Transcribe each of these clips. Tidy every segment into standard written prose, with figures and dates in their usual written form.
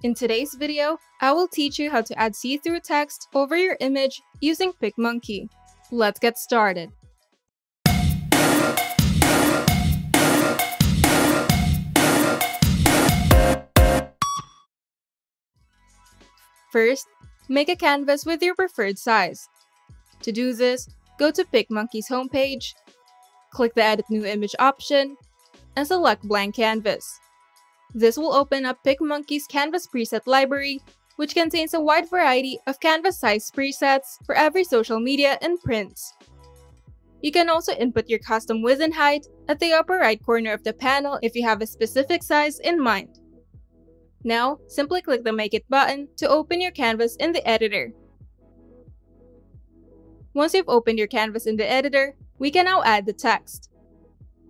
In today's video, I will teach you how to add see-through text over your image using PicMonkey. Let's get started. First, make a canvas with your preferred size. To do this, go to PicMonkey's homepage, click the Edit New Image option, and select Blank Canvas. This will open up PicMonkey's Canvas preset library, which contains a wide variety of canvas size presets for every social media and prints. You can also input your custom width and height at the upper right corner of the panel if you have a specific size in mind. Now, simply click the Make It button to open your canvas in the editor. Once you've opened your canvas in the editor, we can now add the text.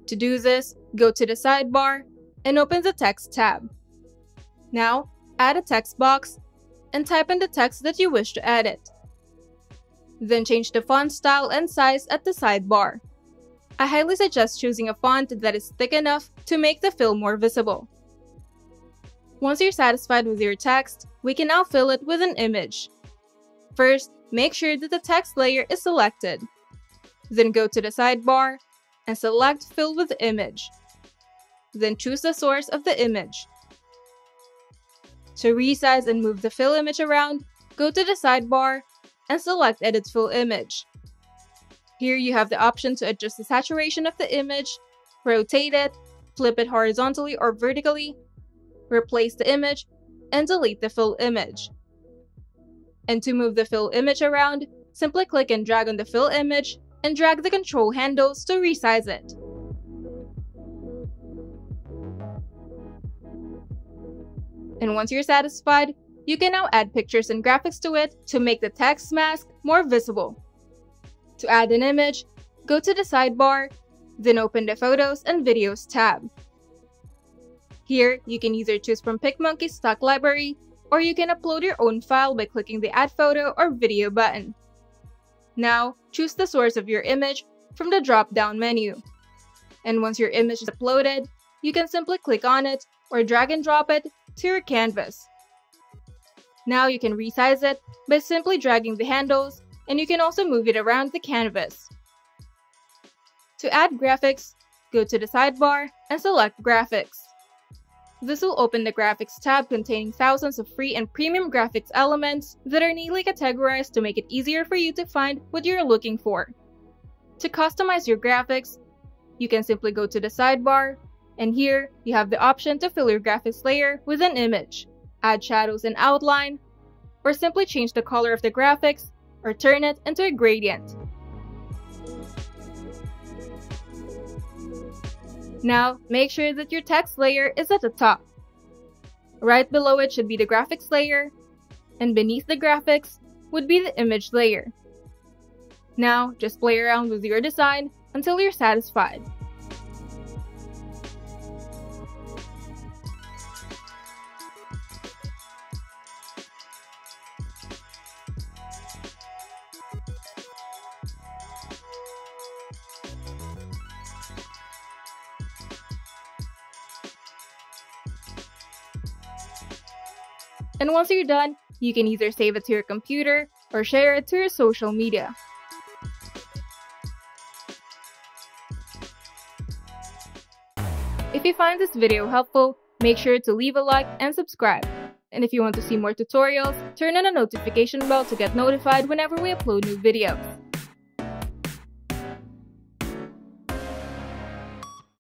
To do this, go to the sidebar and open the Text tab. Now, add a text box and type in the text that you wish to edit. Then change the font style and size at the sidebar. I highly suggest choosing a font that is thick enough to make the fill more visible. Once you're satisfied with your text, we can now fill it with an image. First, make sure that the text layer is selected. Then go to the sidebar and select Fill with Image. Then choose the source of the image. To resize and move the fill image around, go to the sidebar and select Edit Fill Image. Here you have the option to adjust the saturation of the image, rotate it, flip it horizontally or vertically, replace the image, and delete the fill image. And to move the fill image around, simply click and drag on the fill image and drag the control handles to resize it. And once you're satisfied, you can now add pictures and graphics to it to make the text mask more visible. To add an image, go to the sidebar, then open the Photos and Videos tab. Here, you can either choose from PicMonkey's stock library, or you can upload your own file by clicking the Add Photo or Video button. Now, choose the source of your image from the drop-down menu. And once your image is uploaded, you can simply click on it or drag and drop it to your canvas. Now you can resize it by simply dragging the handles, and you can also move it around the canvas. To add graphics, go to the sidebar and select Graphics. This will open the Graphics tab containing thousands of free and premium graphics elements that are neatly categorized to make it easier for you to find what you're looking for. To customize your graphics, you can simply go to the sidebar, and here you have the option to fill your graphics layer with an image, add shadows and outline, or simply change the color of the graphics or turn it into a gradient. Now, make sure that your text layer is at the top. Right below it should be the graphics layer, and beneath the graphics would be the image layer. Now, just play around with your design until you're satisfied. And once you're done, you can either save it to your computer or share it to your social media. If you find this video helpful, make sure to leave a like and subscribe. And if you want to see more tutorials, turn on the notification bell to get notified whenever we upload new videos.